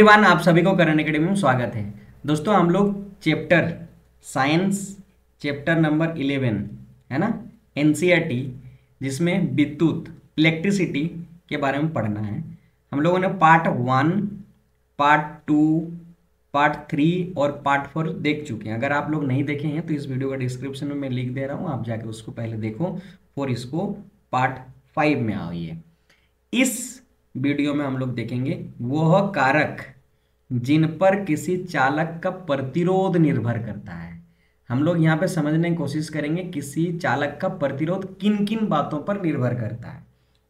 Everyone, आप सभी को करण अकेडमी में स्वागत है। दोस्तों, हम लोग चैप्टर साइंस चैप्टर नंबर 11 है ना, एनसीईआरटी, जिसमें विद्युत इलेक्ट्रिसिटी के बारे में पढ़ना है। हम लोगों ने पार्ट 1, पार्ट 2, पार्ट 3 और पार्ट 4 देख चुके हैं। अगर आप लोग नहीं देखे हैं तो इस वीडियो का डिस्क्रिप्शन में मैं लिख दे रहा हूँ, आप जाके उसको पहले देखो, फिर इसको पार्ट 5 में आइए। इस वीडियो में हम लोग देखेंगे वह कारक जिन पर किसी चालक का प्रतिरोध निर्भर करता है। हम लोग यहाँ पे समझने की कोशिश करेंगे किसी चालक का प्रतिरोध किन किन बातों पर निर्भर करता है।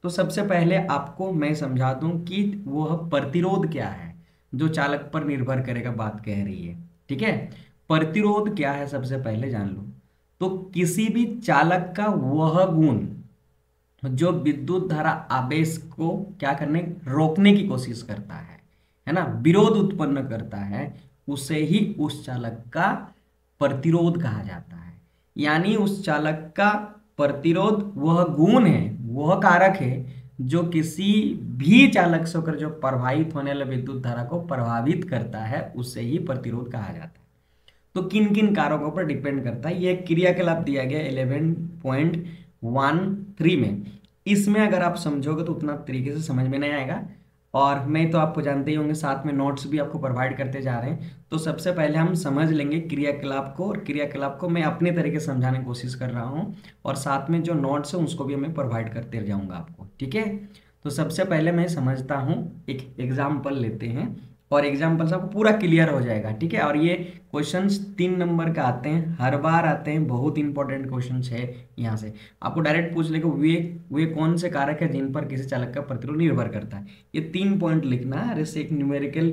तो सबसे पहले आपको मैं समझा दूं कि वह प्रतिरोध क्या है जो चालक पर निर्भर करेगा, बात कह रही है। ठीक है, प्रतिरोध क्या है सबसे पहले जान लो। तो किसी भी चालक का वह गुण जो विद्युत धारा आवेश को क्या करने रोकने की कोशिश करता है ना, विरोध उत्पन्न करता है, उसे ही उस चालक का प्रतिरोध कहा जाता है। यानी उस चालक का प्रतिरोध वह गुण है, वह कारक है जो किसी भी चालक से होकर जो प्रवाहित होने वाले विद्युत धारा को प्रभावित करता है, उसे ही प्रतिरोध कहा जाता है। तो किन किन कारकों पर डिपेंड करता है, यह क्रियाकलाप दिया गया 11.13 में। इसमें अगर आप समझोगे तो उतना तरीके से समझ में नहीं आएगा, और मैं तो आपको जानते ही होंगे, साथ में नोट्स भी आपको प्रोवाइड करते जा रहे हैं। तो सबसे पहले हम समझ लेंगे क्रियाकलाप को, और क्रियाकलाप को मैं अपने तरीके से समझाने की कोशिश कर रहा हूँ, और साथ में जो नोट्स है उसको भी मैं प्रोवाइड करते जाऊँगा आपको। ठीक है, तो सबसे पहले मैं समझता हूँ, एक एग्जाम्पल लेते हैं और एग्जाम्पल से आपको पूरा क्लियर हो जाएगा। ठीक है, और ये क्वेश्चंस 3 नंबर का आते हैं, हर बार आते हैं, बहुत इंपॉर्टेंट क्वेश्चंस है। यहाँ से आपको डायरेक्ट पूछ लेगा वे कौन से कारक है जिन पर किसी चालक का प्रतिरोध निर्भर करता है। ये 3 पॉइंट लिखना है, इससे एक न्यूमेरिकल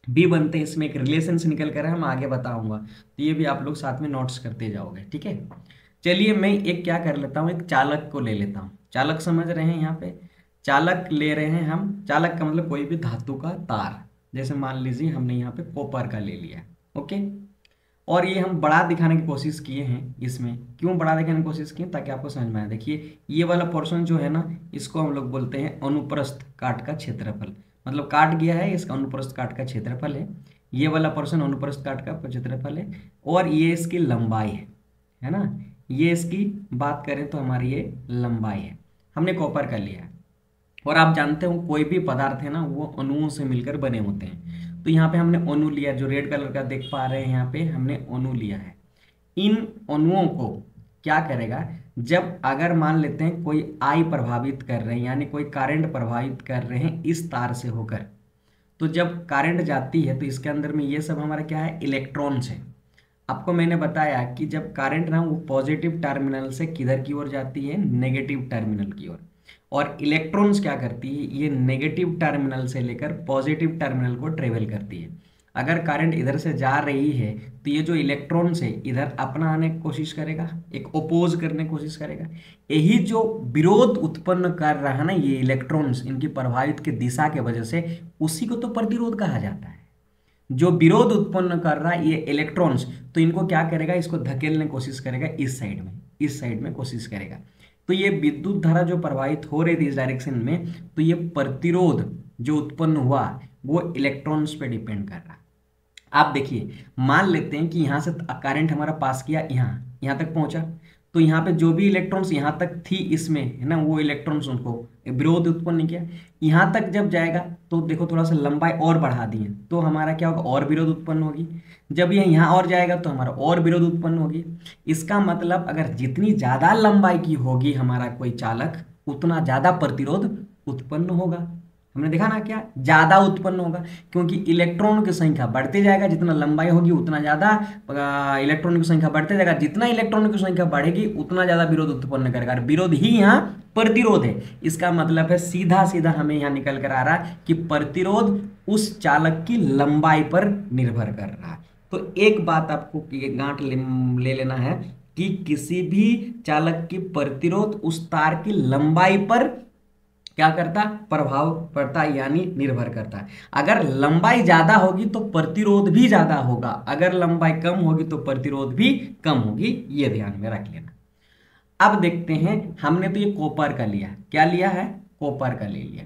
भी बनते हैं, इसमें एक रिलेशन से निकल कर हम आगे बताऊंगा, तो ये भी आप लोग साथ में नोट्स करते जाओगे। ठीक है, चलिए मैं एक क्या कर लेता हूँ, एक चालक को ले लेता हूँ। चालक समझ रहे हैं, यहाँ पे चालक ले रहे हैं हम। चालक का मतलब कोई भी धातु का तार, जैसे मान लीजिए हमने यहाँ पे कॉपर का ले लिया। ओके, और ये हम बड़ा दिखाने की कोशिश किए हैं। इसमें क्यों बड़ा दिखाने की कोशिश की, ताकि आपको समझ में आए। देखिए, ये वाला पोर्शन जो है ना, इसको हम लोग बोलते हैं अनुप्रस्थ काट का क्षेत्रफल। मतलब काट गया है, इसका अनुप्रस्थ काट का क्षेत्रफल है। ये वाला पोर्शन अनुप्रस्थ काट का क्षेत्रफल है, और ये इसकी लंबाई है ना। ये इसकी बात करें तो हमारी ये लंबाई है। हमने कॉपर का लिया है, और आप जानते हो कोई भी पदार्थ है ना, वो अणुओं से मिलकर बने होते हैं। तो यहाँ पे हमने अणु लिया, जो रेड कलर का देख पा रहे हैं, यहाँ पे हमने अणु लिया है। इन अणुओं को क्या करेगा, जब अगर मान लेते हैं कोई आई प्रभावित कर रहे हैं, यानी कोई करंट प्रभावित कर रहे हैं इस तार से होकर, तो जब करंट जाती है तो इसके अंदर में ये सब हमारा क्या है, इलेक्ट्रॉन्स है। आपको मैंने बताया कि जब करंट ना वो पॉजिटिव टर्मिनल से किधर की ओर जाती है, नेगेटिव टर्मिनल की ओर, और इलेक्ट्रॉन्स क्या करती है, ये नेगेटिव टर्मिनल से लेकर पॉजिटिव टर्मिनल को ट्रेवल करती है। अगर करंट इधर से जा रही है तो ये जो इलेक्ट्रॉन्स है इधर अपना आने की कोशिश करेगा, एक ओपोज करने की कोशिश करेगा। यही जो विरोध उत्पन्न कर रहा है ना ये इलेक्ट्रॉन्स, इनकी प्रभावित की दिशा के वजह से, उसी को तो प्रतिरोध कहा जाता है। जो विरोध उत्पन्न कर रहा है ये इलेक्ट्रॉन्स, तो इनको क्या करेगा, इसको धकेलने की कोशिश करेगा इस साइड में कोशिश करेगा। तो ये विद्युत धारा जो प्रवाहित हो रही थी इस डायरेक्शन में, तो ये प्रतिरोध जो उत्पन्न हुआ वो इलेक्ट्रॉन्स पे डिपेंड कर रहा है। आप देखिए, मान लेते हैं कि यहाँ से करंट हमारा पास किया, यहाँ तक पहुंचा, तो यहाँ पे जो भी इलेक्ट्रॉन्स यहाँ तक थी इसमें है ना, वो इलेक्ट्रॉन्स उनको विरोध उत्पन्न किया। यहाँ तक जब जाएगा तो देखो थोड़ा सा लंबाई और बढ़ा दिए, तो हमारा क्या होगा, और विरोध उत्पन्न होगी। जब ये यहाँ और जाएगा तो हमारा और विरोध उत्पन्न होगी। इसका मतलब अगर जितनी ज़्यादा लंबाई की होगी हमारा कोई चालक, उतना ज़्यादा प्रतिरोध उत्पन्न होगा। हमने देखा ना, क्या ज़्यादा उत्पन्न होगा, क्योंकि इलेक्ट्रॉन की संख्या बढ़ते जाएगा, जितना लंबाई होगी उतना ज़्यादा इलेक्ट्रॉन की संख्या बढ़ते जाएगा। जितना इलेक्ट्रॉन की संख्या बढ़ेगी उतना ज़्यादा विरोध उत्पन्न करेगा, और विरोध ही यहाँ प्रतिरोध है। इसका मतलब है सीधा सीधा हमें यहाँ निकल कर आ रहा है कि प्रतिरोध उस चालक की लंबाई पर निर्भर कर रहा है। तो एक बात आपको गांठ ले लेना है कि किसी भी चालक की प्रतिरोध उस तार की लंबाई पर क्या करता, प्रभाव पड़ता है, यानी निर्भर करता है। अगर लंबाई ज्यादा होगी तो प्रतिरोध भी ज्यादा होगा, अगर लंबाई कम होगी तो प्रतिरोध भी कम होगी, ये ध्यान में रख लेना। अब देखते हैं, हमने तो ये कॉपर का लिया, क्या लिया है, कॉपर का ले लिया।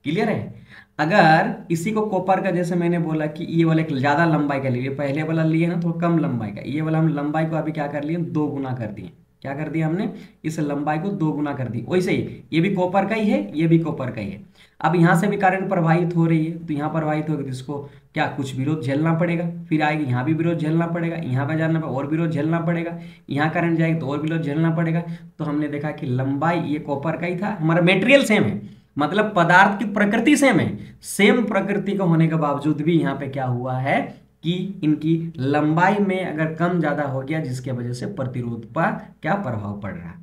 क्लियर है। अगर इसी को कॉपर का, जैसे मैंने बोला कि ये वाला एक ज्यादा लंबाई का लिए, पहले वाला लिए ना थोड़ा कम लंबाई का, ये वाला हम लंबाई को अभी क्या कर लिए, दो गुना कर दिए। क्या कर दिया हमने, इस लंबाई को दो गुना कर दी। वैसे ही ये भी कॉपर का ही है, ये भी कॉपर का ही है। अब यहाँ से भी करंट प्रवाहित हो रही है, तो यहाँ प्रवाहित होगी तो इसको क्या कुछ विरोध झेलना पड़ेगा, फिर आएगी यहाँ भी विरोध झेलना पड़ेगा, यहाँ पे जाना और विरोध झेलना पड़ेगा, यहाँ करंट जाएगी तो और विरोध झेलना पड़ेगा। तो हमने देखा कि लंबाई ये कॉपर का ही था, हमारा मेटेरियल सेम है, मतलब पदार्थ की प्रकृति सेम है। सेम प्रकृति का होने के बावजूद भी यहाँ पे क्या हुआ है कि इनकी लंबाई में अगर कम ज्यादा हो गया, जिसके वजह से प्रतिरोध पर क्या प्रभाव पड़ रहा है।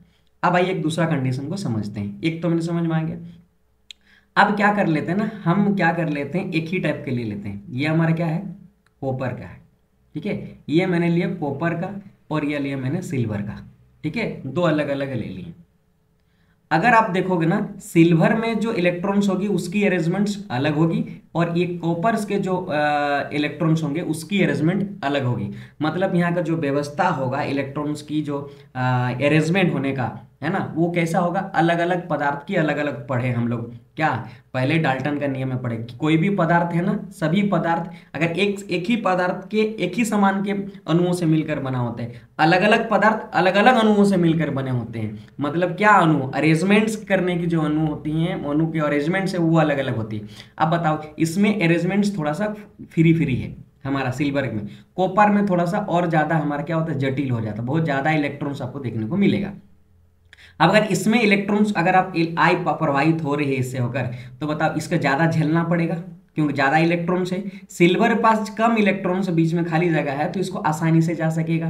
अब आइए एक दूसरा कंडीशन को समझते हैं। एक तो मैंने समझ में आ गया। अब क्या कर लेते हैं ना, हम क्या कर लेते हैं, एक ही टाइप के ले लेते हैं। ये हमारा क्या है, कॉपर का है, ठीक है। ये मैंने लिया कॉपर का और ये लिया मैंने सिल्वर का, ठीक है, दो अलग अलग ले लिए। अगर आप देखोगे ना, सिल्वर में जो इलेक्ट्रॉन्स होगी उसकी अरेंजमेंट्स अलग होगी, और ये कॉपर्स के जो इलेक्ट्रॉन्स होंगे उसकी अरेंजमेंट अलग होगी। मतलब यहाँ का जो व्यवस्था होगा इलेक्ट्रॉन्स की जो अरेंजमेंट होने का है ना, वो कैसा होगा, अलग अलग पदार्थ की अलग अलग पढ़े हम लोग। क्या पहले डाल्टन का नियम में पढ़े कि कोई भी पदार्थ है ना, सभी पदार्थ अगर एक ही पदार्थ के एक ही समान के अणुओं से मिलकर बना होते हैं, अलग अलग पदार्थ अलग अलग अणुओं से मिलकर बने होते हैं। मतलब क्या, अणु अरेंजमेंट्स करने की जो अणु होती हैं, अणु के अरेंजमेंट्स है वो अलग अलग होती है। अब बताओ, इसमें अरेंजमेंट्स थोड़ा सा फ्री फ्री है हमारा सिल्वर में, कॉपर में थोड़ा सा और ज्यादा हमारा क्या होता है, जटिल हो जाता है, बहुत ज्यादा इलेक्ट्रॉन्स आपको देखने को मिलेगा। अब अगर इसमें इलेक्ट्रॉन्स अगर आप आई प्रवाहित हो रही है इससे होकर, तो बताओ इसका ज्यादा झेलना पड़ेगा क्योंकि ज्यादा इलेक्ट्रॉन्स है। सिल्वर पास कम इलेक्ट्रॉन्स, बीच में खाली जगह है, तो इसको आसानी से जा सकेगा।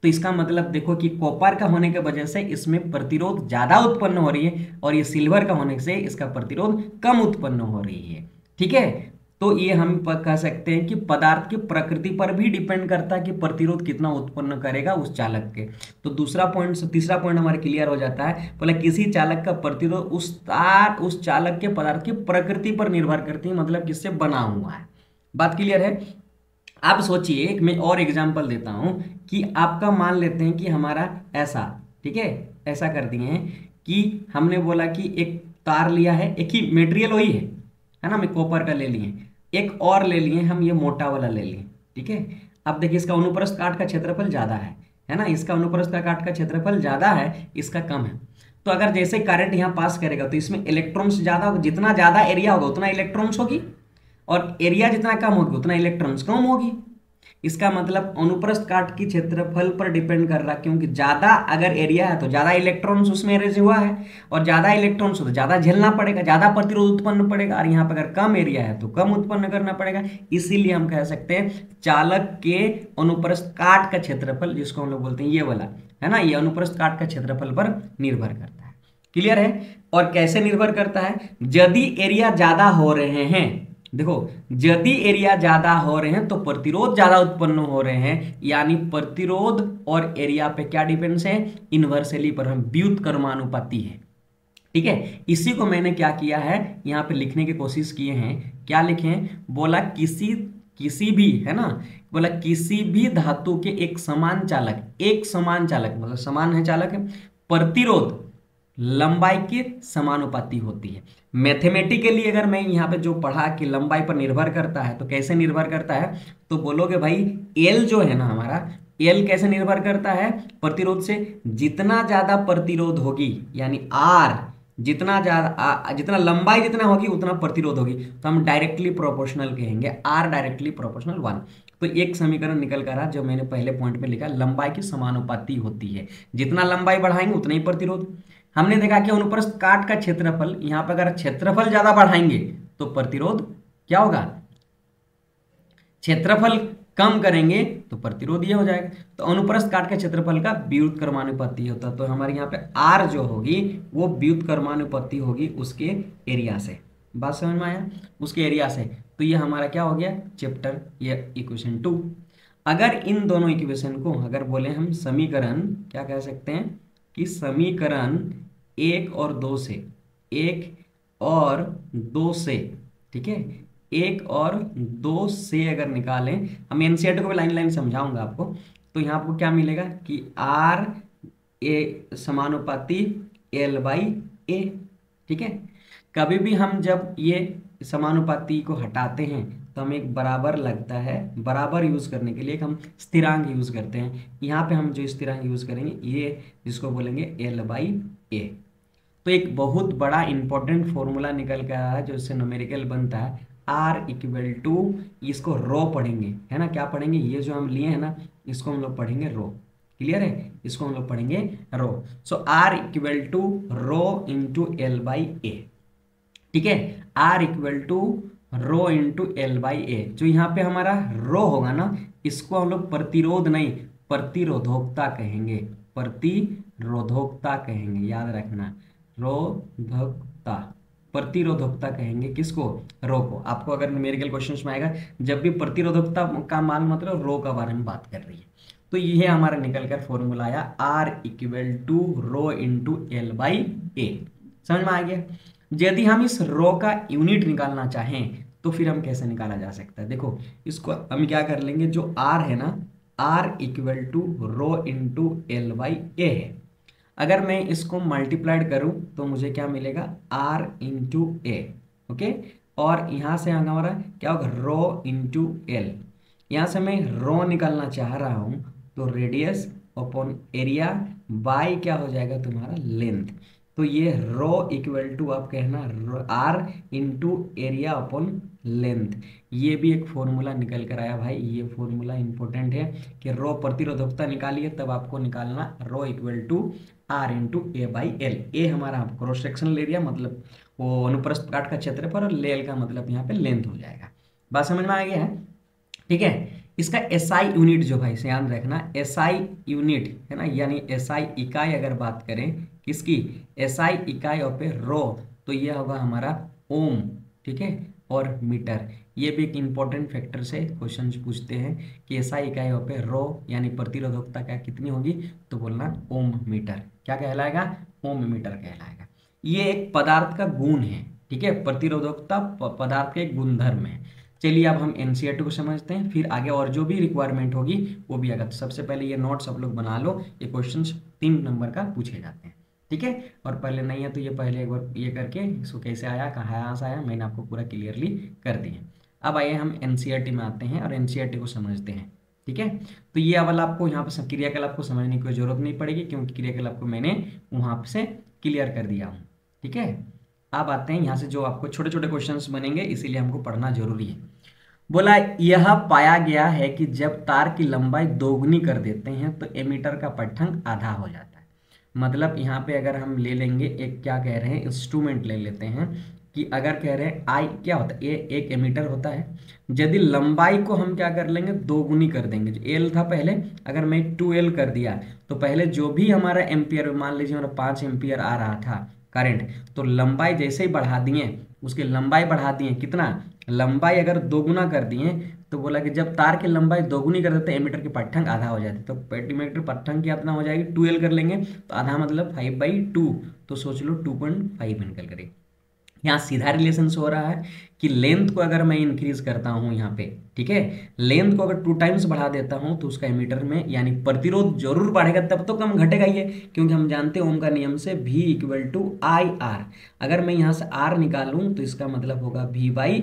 तो इसका मतलब देखो कि कॉपर का होने की वजह से इसमें प्रतिरोध ज्यादा उत्पन्न हो रही है, और ये सिल्वर का होने से इसका प्रतिरोध कम उत्पन्न हो रही है, ठीक है। तो ये हम कह सकते हैं कि पदार्थ की प्रकृति पर भी डिपेंड करता है कि प्रतिरोध कितना उत्पन्न करेगा उस चालक के। तो दूसरा पॉइंट, तीसरा पॉइंट हमारा क्लियर हो जाता है। बोला किसी चालक का प्रतिरोध उस चालक के पदार्थ की प्रकृति पर निर्भर करती है, मतलब किससे बना हुआ है। बात क्लियर है। आप सोचिए, एक मैं और एग्जांपल देता हूं कि आपका मान लेते हैं कि हमारा ऐसा, ठीक है, ऐसा कर दिए हैं कि हमने बोला कि एक तार लिया है, एक ही मेटेरियल वही है ना, मैं कॉपर का ले लिए, एक और ले लिए हम ये मोटा वाला ले लिए, ठीक है। अब देखिए इसका अनुप्रस्थ काट का क्षेत्रफल ज्यादा है ना, इसका अनुप्रस्थ काट का क्षेत्रफल ज्यादा है, इसका कम है। तो अगर जैसे करंट यहाँ पास करेगा तो इसमें इलेक्ट्रॉन्स ज्यादा होगा, जितना ज्यादा एरिया होगा उतना इलेक्ट्रॉन्स होगी, और एरिया जितना कम होगी उतना इलेक्ट्रॉन्स कम होगी। इसका मतलब अनुप्रस्थ काट की क्षेत्रफल पर डिपेंड कर रहा है, क्योंकि ज्यादा अगर एरिया है तो ज्यादा इलेक्ट्रॉन्स उसमें अरेंज हुआ है, और ज्यादा इलेक्ट्रॉन्स हो तो ज्यादा झेलना पड़ेगा, ज्यादा प्रतिरोध उत्पन्न पड़ेगा, और यहाँ पर अगर कम एरिया है तो कम उत्पन्न करना पड़ेगा। इसीलिए हम कह सकते हैं चालक के अनुप्रस्थ काट का क्षेत्रफल, जिसको हम लोग बोलते हैं ये वाला है ना, ये अनुप्रस्थ काट का क्षेत्रफल पर निर्भर करता है। क्लियर है। और कैसे निर्भर करता है, यदि एरिया ज्यादा हो रहे हैं, देखो यदि एरिया ज्यादा हो रहे हैं तो प्रतिरोध ज्यादा उत्पन्न हो रहे हैं, यानी प्रतिरोध और एरिया पे क्या डिपेंड्स है, इन्वर्सली पर हम व्युत्क्रमानुपाती है, ठीक है। इसी को मैंने क्या किया है, यहाँ पे लिखने की कोशिश किए हैं। क्या लिखे हैं, बोला किसी भी, है ना, बोला किसी भी धातु के एक समान चालक मतलब समान है चालक है, प्रतिरोध लंबाई के समानुपाती होती है। मैथमेटिकली अगर मैं यहाँ पे जो पढ़ा कि लंबाई पर निर्भर करता है, तो कैसे निर्भर करता है, तो बोलोगे भाई एल जो है ना हमारा, एल कैसे निर्भर करता है, प्रतिरोध से। जितना ज्यादा प्रतिरोध होगी, यानी आर जितना ज्यादा, जितना लंबाई जितना होगी उतना प्रतिरोध होगी, तो हम डायरेक्टली प्रोपोर्शनल कहेंगे, आर डायरेक्टली प्रोपोर्शनल 1। तो एक समीकरण निकल कर रहा जो मैंने पहले पॉइंट में लिखा, लंबाई की समानुपाती होती है, जितना लंबाई बढ़ाएंगे उतना ही प्रतिरोध। हमने देखा कि अनुप्रस्थ काट का क्षेत्रफल, यहां पर अगर क्षेत्रफल ज्यादा बढ़ाएंगे तो प्रतिरोध क्या होगा, क्षेत्रफल कम करेंगे तो प्रतिरोध ये हो जाएगा। तो अनुप्रस्थ काट के क्षेत्रफल का व्युत्क्रमानुपाती होता है। तो हमारे यहाँ पे आर जो होगी वो व्युत्क्रमानुपाती होगी उसके एरिया से। बात समझ में आया, उसके एरिया से। तो ये हमारा क्या हो गया चैप्टर, ये इक्वेशन 2। अगर इन दोनों इक्वेशन को अगर बोले हम समीकरण, क्या कह सकते हैं कि समीकरण 1 और 2 से, 1 और 2 से, ठीक है, 1 और 2 से अगर निकालें, हम एनसीईआरटी को भी लाइन लाइन समझाऊंगा आपको। तो यहाँ आपको क्या मिलेगा कि आर ए समानुपाती एल बाई ए, ठीक है। कभी भी हम जब ये समानुपाती को हटाते हैं तो हमें एक बराबर लगता है, बराबर यूज करने के लिए एक हम स्थिरांक यूज करते हैं। यहाँ पे हम जो स्थिरांक यूज करेंगे ये जिसको बोलेंगे L/A। तो एक बहुत बड़ा इंपॉर्टेंट फॉर्मूला निकल के आया है जो इससे न्यूमेरिकल बनता है R=, इसको रो पढ़ेंगे, है ना, क्या पढ़ेंगे, ये जो हम लिए हैं ना इसको हम लोग पढ़ेंगे रो। क्लियर है, इसको हम लोग पढ़ेंगे रो। सो R=ρ×L/A। ठीक है, R=ρ×L/A। जो यहाँ पे हमारा रो होगा ना इसको हम लोग प्रतिरोध नहीं प्रतिरोधकता कहेंगे, प्रतिरोधकता कहेंगे, याद रखना, रोधकता, प्रतिरोधकता कहेंगे किसको, रो को। आपको अगर न्यूमेरिकल क्वेश्चंस में आएगा जब भी प्रतिरोधकता का मान मतलब रो का बारे में बात कर रही है। तो ये हमारा निकल कर फॉर्मूला आया R=ρ×L/A। समझ में आ गया। यदि हम इस रो का यूनिट निकालना चाहें तो फिर हम कैसे निकाला जा सकता है, देखो इसको हम क्या कर लेंगे, जो R है ना R=ρ×L/A है। अगर मैं इसको मल्टीप्लाइड करूं तो मुझे क्या मिलेगा, R×A। ओके, और यहाँ से हमारा क्या होगा, ρ×L। यहाँ से मैं रो निकालना चाह रहा हूं तो रेडियस अपॉन एरिया बाय क्या हो जाएगा तुम्हारा लेंथ। तो ये ρ= आप कहना R×एरिया अपॉन लेंथ। ये भी एक फॉर्मूला निकल कर आया भाई, ये फॉर्मूला इंपॉर्टेंट है कि रो प्रतिरोधकता निकालिए तब आपको निकालना ρ=R×A/L। ए हमारा क्रॉस सेक्शनल एरिया मतलब वो अनुप्रस्थ काट का क्षेत्रफल, और लेल का मतलब यहाँ पे लेंथ हो जाएगा। बात समझ में आ गया है। ठीक है, इसका एसआई यूनिट जो भाई से याद रखना, एसआई यूनिट है ना, यानी एसआई इकाई अगर बात करें किसकी, एसआई इकाई और पे रो, तो ये होगा हमारा ओम। ठीक है, और मीटर। ये भी एक इंपॉर्टेंट फैक्टर से क्वेश्चन पूछते हैं कि एसआई इकाई और पे रो यानी प्रतिरोधकता क्या कितनी होगी, तो बोलना ओम मीटर। क्या कहलाएगा, ओम मीटर कहलाएगा। ये एक पदार्थ का गुण है। ठीक है, प्रतिरोधकता पदार्थ के गुणधर्म है। चलिए अब हम एनसीईआरटी को समझते हैं, फिर आगे और जो भी रिक्वायरमेंट होगी वो भी आएगा। तो सबसे पहले ये नोट्स आप लोग बना लो, ये क्वेश्चंस 3 नंबर का पूछे जाते हैं। ठीक है, और पहले नहीं है तो ये पहले एक बार ये करके इसको कैसे आया, कहाँ से आया, मैंने आपको पूरा क्लियरली कर दिया। अब आइए हम एनसीईआरटी में आते हैं और एनसीईआरटी को समझते हैं। ठीक है, तो ये वाला आपको यहाँ पर क्रियाकलाप को समझने की कोई जरूरत नहीं पड़ेगी क्योंकि क्रियाकलाप को मैंने वहाँ से क्लियर कर दिया हूँ। ठीक है, अब आते हैं यहाँ से जो आपको छोटे छोटे क्वेश्चंस बनेंगे, इसीलिए हमको पढ़ना जरूरी है। बोला यह पाया गया है कि जब तार की लंबाई दोगुनी कर देते हैं तो एमीटर का पट्टंक आधा हो जाता है। मतलब यहाँ पे अगर हम ले लेंगे एक, क्या कह रहे हैं, इंस्ट्रूमेंट ले लेते हैं कि अगर कह रहे हैं आई क्या होता है, ए एक एमीटर होता है। यदि लंबाई को हम क्या कर लेंगे, दोगुनी कर देंगे। जो एल था पहले, अगर मैं 2L कर दिया तो पहले जो भी हमारा एम्पियर, मान लीजिए हमारा 5 एम्पियर आ रहा था करंट, तो लंबाई जैसे ही बढ़ा दिए, उसकी लंबाई बढ़ा दिए, कितना, लंबाई अगर दोगुना कर दिए तो बोला कि जब तार की लंबाई दोगुनी कर देते एमीटर के पट्टंक आधा हो जाते। तो एमीटर पट्टंक कितना हो जाएगी, 2L कर लेंगे तो आधा मतलब 5/2, तो सोच लो 2.5 निकल करेगी। यहाँ सीधा रिलेशन हो रहा है कि लेंथ को अगर मैं इंक्रीज करता हूँ यहाँ पे, ठीक है, लेंथ को अगर 2 टाइम्स बढ़ा देता हूँ तो उसका एमीटर में यानी प्रतिरोध जरूर बढ़ेगा, तब तो कम घटेगा ही है, क्योंकि हम जानते हैं ओम का नियम से V=IR। अगर मैं यहाँ से R निकालूं तो इसका मतलब होगा V/I,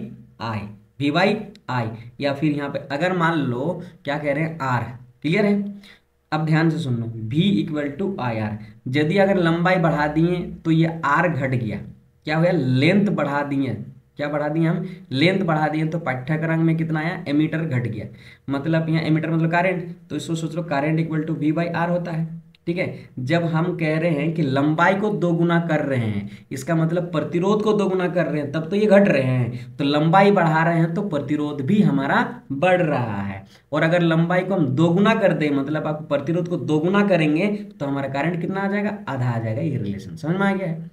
V/I। या फिर यहाँ पे अगर मान लो क्या कह रहे हैं R, क्लियर है। अब ध्यान से सुन लो, V=IR। यदि अगर लंबाई बढ़ा दिए तो ये R घट गया, क्या हो गया, लेंथ बढ़ा दिए, क्या बढ़ा दिए हम, लेंथ बढ़ा दिए, तो पाठ्यक्रम में कितना आया, एमीटर घट गया। मतलब यहाँ एमीटर मतलब करंट, तो इसको सोच लो करंट V/R होता है। ठीक है, जब हम कह रहे हैं कि लंबाई को दोगुना कर रहे हैं, इसका मतलब प्रतिरोध को दोगुना कर रहे हैं, तब तो ये घट रहे हैं। तो लंबाई बढ़ा रहे हैं तो प्रतिरोध भी हमारा बढ़ रहा है। और अगर लंबाई को हम दोगुना कर दें, मतलब आप प्रतिरोध को दोगुना करेंगे तो हमारा करंट कितना आ जाएगा, आधा आ जाएगा। ये रिलेशन समझ में आ गया है।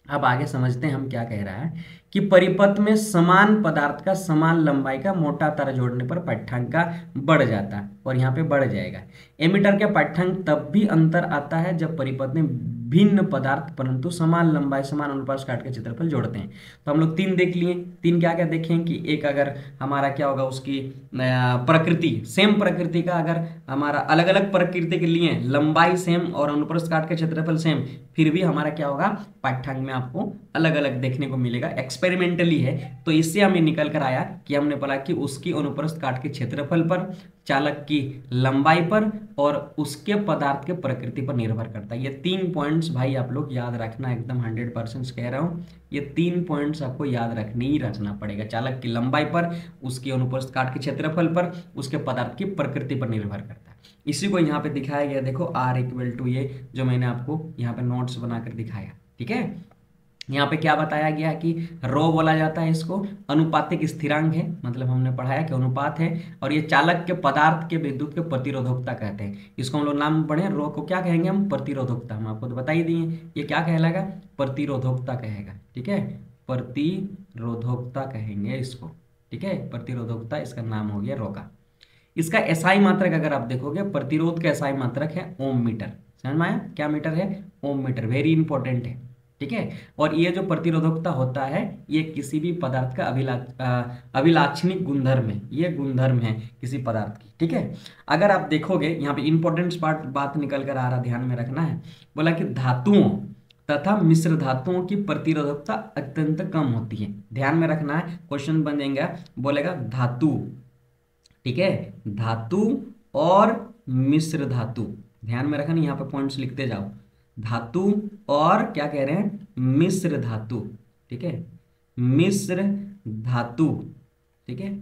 अब आगे समझते हैं हम क्या कह रहा है कि परिपथ में समान पदार्थ का समान लंबाई का मोटा तार जोड़ने पर पट्टंक का बढ़ जाता है, और यहाँ पे बढ़ जाएगा। एमीटर के पट्टंक तब भी अंतर आता है जब परिपथ में भिन्न पदार्थ परंतु समान लंबाई समान अनुप्रस्थ काट के क्षेत्रफल जोड़ते हैं। तो हम लोग तीन देख लिए। तीन क्या क्या देखें कि एक अगर हमारा क्या होगा उसकी प्रकृति सेम प्रकृति का, अगर हमारा अलग अलग प्रकृति के लिए लंबाई सेम और अनुप्रस्थ काट के क्षेत्रफल सेम, फिर भी हमारा क्या होगा पाठ्यांक में आपको अलग अलग देखने को मिलेगा। एक्सपेरिमेंटली है तो इससे हमें निकल कर आया कि हमने बोला कि उसकी अनुप्रस्थ काट के क्षेत्रफल पर, चालक की लंबाई पर और उसके पदार्थ के प्रकृति पर निर्भर करता है। ये तीन पॉइंट्स भाई आप लोग याद रखना, एकदम 100% कह रहा हूँ। ये तीन पॉइंट्स आपको याद रखने ही रखना पड़ेगा। चालक की लंबाई पर, उसकी अनुप्रस्थ काट के क्षेत्रफल पर, उसके पदार्थ की प्रकृति पर निर्भर करता है। इसी को यहाँ पे दिखाया गया, देखो R=, ये जो मैंने आपको यहाँ पे नोट्स बनाकर दिखाया, ठीक है। यहाँ पे क्या बताया गया कि रो बोला जाता है इसको, अनुपातिक स्थिरांक है, मतलब हमने पढ़ाया कि अनुपात है, और ये चालक के पदार्थ के विद्युत के प्रतिरोधकता कहते हैं। इसको हम लोग नाम पढ़े, रो को क्या कहेंगे हम, प्रतिरोधकता। हम आपको तो बता ही दिए, ये क्या कहलाएगा, प्रतिरोधकता कहेगा, ठीक है, प्रतिरोधकता कहेंगे इसको, ठीक है, प्रतिरोधकता इसका नाम हो गया रो का। इसका एसआई मात्रक अगर आप देखोगे, प्रतिरोध का एसआई मात्रक है ओम मीटर। समझ में आया, क्या मीटर है, ओम मीटर, वेरी इंपॉर्टेंट है, ठीक है। और ये जो प्रतिरोधकता होता है ये किसी भी पदार्थ का अभिलाक्षणिक गुणधर्म है, ये गुणधर्म है किसी पदार्थ की, ठीक है। अगर आप देखोगे यहाँ पे इंपॉर्टेंट बात निकल कर आ रहा, ध्यान में रखना है, बोला कि धातुओं तथा मिश्र धातुओं की प्रतिरोधकता अत्यंत कम होती है। ध्यान में रखना है, क्वेश्चन बन जाएगा, बोलेगा धातु, ठीक है, धातु और मिश्र धातु, ध्यान में रखना, यहाँ पे पॉइंट्स लिखते जाओ, धातु और क्या कह रहे हैं, मिश्र धातु, ठीक है, मिश्र धातु, ठीक है,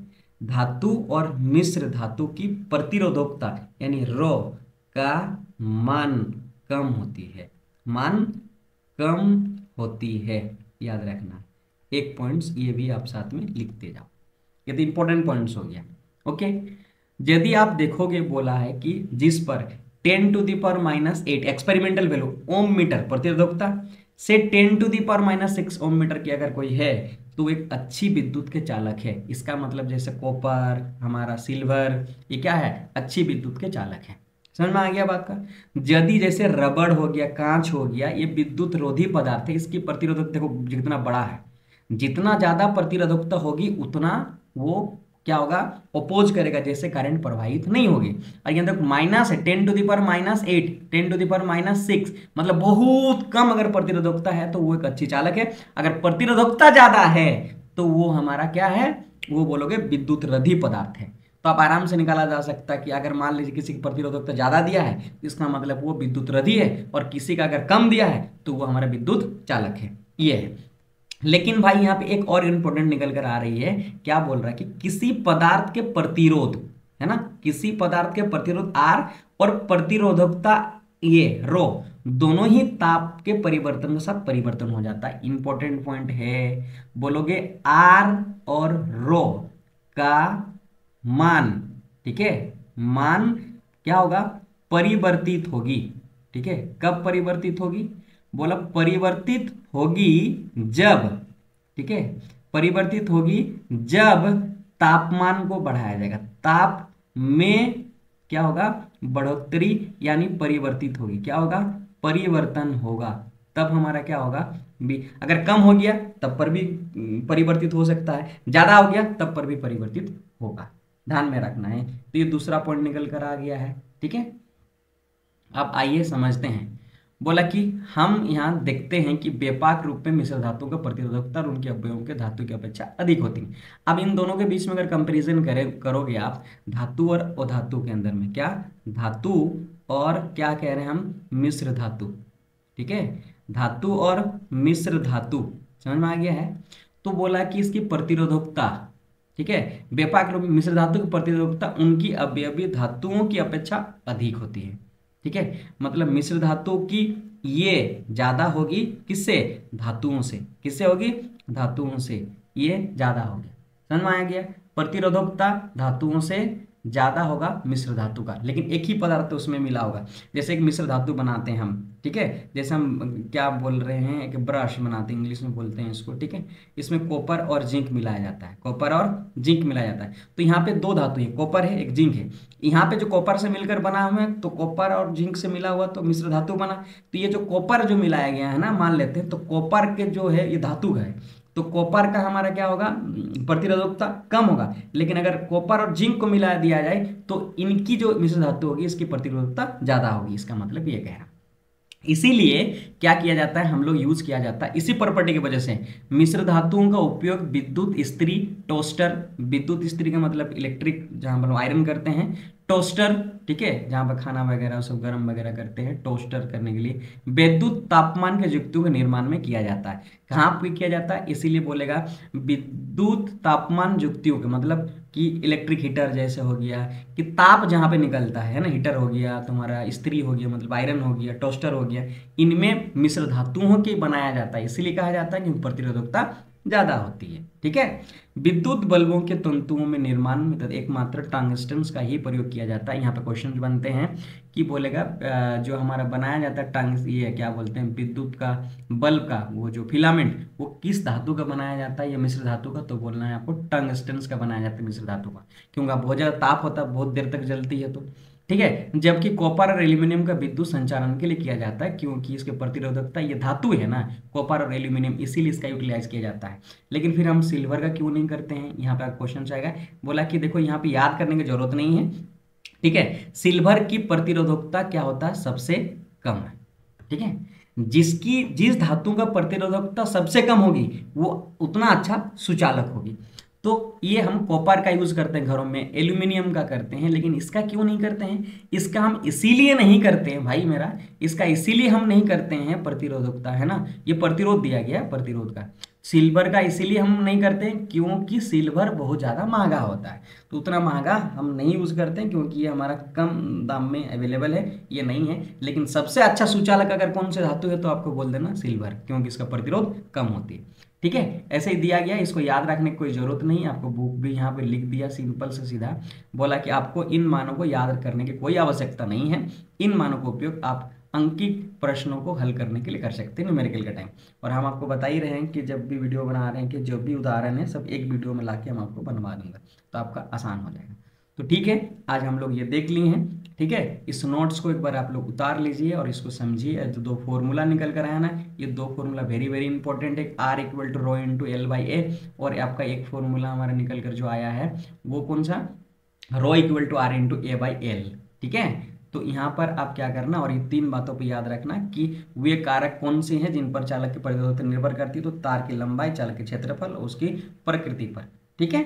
धातु और मिश्र धातु की प्रतिरोधकता यानी रो का मान कम होती है, मान कम होती है, याद रखना। एक पॉइंट्स ये भी आप साथ में लिखते जाओ, ये तो इंपॉर्टेंट पॉइंट्स हो गया, ओके। यदि आप देखोगे, बोला है कि जिस पर 10⁻⁻8 एक्सपेरिमेंटल वैल्यू ओम मीटर प्रतिरोधकता से 10⁻⁻6 ओम मीटर की अगर कोई है तो एक अच्छी विद्युत के चालक है। इसका मतलब जैसे कॉपर, हमारा सिल्वर, ये क्या है, अच्छी विद्युत के चालक है। समझ में आ गया बात का। यदि जैसे रबड़ हो गया, कांच हो गया, ये विद्युत रोधी पदार्थ है, इसकी प्रतिरोधकता देखो जितना बड़ा है, जितना ज्यादा प्रतिरोधकता होगी उतना वो क्या होगा, अपोज करेगा, जैसे करंट प्रवाहित नहीं होगी। और यहाँ तक माइनस है, 10⁻⁸, 10⁻⁶, मतलब बहुत कम अगर प्रतिरोधकता है तो वो एक अच्छी चालक है। अगर प्रतिरोधकता ज्यादा है तो वो हमारा क्या है, वो बोलोगे विद्युत रोधी पदार्थ है। तो आप आराम से निकाला जा सकता है कि अगर मान लीजिए किसी की प्रतिरोधकता ज्यादा दिया है तो इसका मतलब वो विद्युत रोधी है, और किसी का अगर कम दिया है तो वो हमारा विद्युत चालक है, ये है। लेकिन भाई यहाँ पे एक और इंपॉर्टेंट निकल कर आ रही है, क्या बोल रहा है कि किसी पदार्थ के प्रतिरोध, है ना, किसी पदार्थ के प्रतिरोध R और प्रतिरोधकता ये रो, दोनों ही ताप के परिवर्तन के साथ परिवर्तन हो जाता है। इंपॉर्टेंट पॉइंट है, बोलोगे R और रो का मान, ठीक है, मान क्या होगा, परिवर्तित होगी, ठीक है। कब परिवर्तित होगी, बोला परिवर्तित होगी जब, ठीक है, परिवर्तित होगी जब तापमान को बढ़ाया जाएगा, ताप में क्या होगा, बढ़ोतरी यानी परिवर्तित होगी, क्या होगा, परिवर्तन होगा, तब हमारा क्या होगा भी। अगर कम हो गया तब पर भी परिवर्तित हो सकता है, ज्यादा हो गया तब पर भी परिवर्तित होगा, ध्यान में रखना है। तो ये दूसरा पॉइंट निकल कर आ गया है, ठीक है। अब आइए समझते हैं, बोला कि हम यहाँ देखते हैं कि व्यापक रूप में मिश्र धातु का प्रतिरोधकता और उनके अवयवों के धातु की अपेक्षा अधिक होती है। अब इन दोनों के बीच में अगर कंपैरिजन करोगे आप, धातु और अधातु के अंदर में, क्या धातु और क्या कह रहे हैं हम, मिश्र धातु, ठीक है, धातु और मिश्र धातु, समझ में आ गया है। तो बोला कि इसकी प्रतिरोधकता, ठीक है, व्यापक रूप में मिश्र धातु की प्रतिरोधकता उनकी अवयवी धातुओं की अपेक्षा अधिक होती है, ठीक है। मतलब मिश्र धातु की ये ज्यादा होगी, किससे, धातुओं से, किससे होगी, धातुओं से ये ज्यादा होगी। समझ में आ गया, प्रतिरोधकता धातुओं से ज्यादा होगा मिश्र धातु का, लेकिन एक ही पदार्थ उसमें मिला होगा। जैसे एक मिश्र धातु बनाते हैं हम, ठीक है, जैसे हम क्या बोल रहे हैं, एक ब्रश बनाते हैं, इंग्लिश में बोलते हैं इसको, ठीक है। इसमें कॉपर और जिंक मिलाया जाता है, कॉपर और जिंक मिलाया जाता है। तो यहाँ पे दो धातु है, कॉपर है, एक जिंक है। यहाँ पे जो कॉपर से मिलकर बना हुआ है, तो कॉपर और जिंक से मिला हुआ तो मिश्र धातु बना। तो ये जो कॉपर जो मिलाया गया है ना, मान लेते हैं तो कॉपर के जो है ये धातु है, तो कॉपर का हमारा क्या होगा, प्रतिरोधकता कम होगा। लेकिन अगर कॉपर और जिंक को मिला दिया जाए तो इनकी जो मिश्र धातु होगी इसकी प्रतिरोधकता ज्यादा होगी, इसका मतलब ये कह रहा। इसीलिए क्या किया जाता है, हम लोग यूज किया जाता है इसी प्रॉपर्टी की वजह से, मिश्र धातुओं का उपयोग विद्युत इस्त्री, टोस्टर, विद्युत इस्त्री का मतलब इलेक्ट्रिक, जहां पर आयरन करते हैं, टोस्टर, ठीक है, जहां पर खाना वगैरह सब गर्म वगैरह करते हैं, टोस्टर करने के लिए विद्युत तापमान के युक्तियों के निर्माण में किया जाता है। कहाँ पे किया जाता है, इसीलिए बोलेगा विद्युत तापमान युक्तियों के मतलब कि इलेक्ट्रिक हीटर जैसे हो गया, कि ताप जहाँ पे निकलता है ना, हीटर हो गया तुम्हारा, इस्त्री हो गया मतलब आयरन हो गया, टोस्टर हो गया, इनमें मिश्र धातुओं के बनाया जाता है, इसीलिए कहा जाता है कि प्रतिरोधकता ज्यादा होती है, ठीक है। विद्युत बल्बों के तंतुओं में निर्माण में तो एकमात्र टंगस्टन का ही प्रयोग किया जाता है। यहाँ पे क्वेश्चन बनते हैं कि बोलेगा जो हमारा बनाया जाता है टंग, ये क्या बोलते हैं, विद्युत का बल्ब का वो जो फिलामेंट, वो किस धातु का बनाया जाता है, या मिश्र धातु का, तो बोलना है आपको टंगस्टन का बनाया जाता है, मिश्र धातु का, क्योंकि बहुत ज्यादा ताप होता है, बहुत देर तक जलती है, तो ठीक है। जबकि कॉपर और एल्यूमिनियम का विद्युत संचारण के लिए किया जाता है, क्योंकि इसके प्रतिरोधकता, ये धातु है ना कॉपर और एल्यूमिनियम, इसीलिए इसका यूटिलाइज किया जाता है। लेकिन फिर हम सिल्वर का क्यों नहीं करते हैं, यहाँ पे क्वेश्चन आएगा। बोला कि देखो यहाँ पे याद करने की जरूरत नहीं है, ठीक है। सिल्वर की प्रतिरोधकता क्या होता है, सबसे कम है, ठीक है। जिस धातु का प्रतिरोधकता सबसे कम होगी वो उतना अच्छा सुचालक होगी। तो ये हम कॉपर का यूज करते हैं घरों में, एल्यूमिनियम का करते हैं, लेकिन इसका क्यों नहीं करते हैं, इसका हम इसीलिए नहीं करते हैं भाई मेरा, इसका इसीलिए हम नहीं करते हैं, प्रतिरोधकता है ना, ये प्रतिरोध दिया गया है प्रतिरोध का। सिल्वर का इसीलिए हम नहीं करते हैं क्योंकि सिल्वर बहुत ज़्यादा महंगा होता है, तो उतना महंगा हम नहीं यूज़ करते हैं, क्योंकि ये हमारा कम दाम में अवेलेबल है, ये नहीं है। लेकिन सबसे अच्छा सुचालक अगर कौन से धातु है तो आपको बोल देना सिल्वर, क्योंकि इसका प्रतिरोध कम होती है, ठीक है। ऐसे ही दिया गया, इसको याद रखने की कोई जरूरत नहीं, आपको बुक भी यहाँ पे लिख दिया सिंपल से सीधा, बोला कि आपको इन मानों को याद करने की कोई आवश्यकता नहीं है, इन मानों का उपयोग आप अंकित प्रश्नों को हल करने के लिए कर सकते हैं न्यूमेरिकल का टाइम। और हम आपको बता ही रहे हैं कि जब भी वीडियो बना रहे हैं कि जो भी उदाहरण है सब एक वीडियो में लाके हम आपको बनवा दूंगा, तो आपका आसान हो जाएगा। तो ठीक है, आज हम लोग ये देख लिए हैं, ठीक है। इस नोट्स को एक बार आप लोग उतार लीजिए और इसको समझिए। जो दो फॉर्मूला निकल कर आया ना, ये दो फॉर्मूला वेरी वेरी इंपॉर्टेंट है, R equal to rho into L by A, और आपका एक फॉर्मूला हमारा निकल कर जो आया है वो कौन सा, rho equal to R into A by L, ठीक है। तो यहाँ पर आप क्या करना, और ये तीन बातों पे याद रखना कि वे कारक कौन से हैं जिन पर चालक की प्रतिरोधकता निर्भर करती है, तो तार की लंबाई, चालक के क्षेत्रफल, उसकी प्रकृति पर, ठीक है।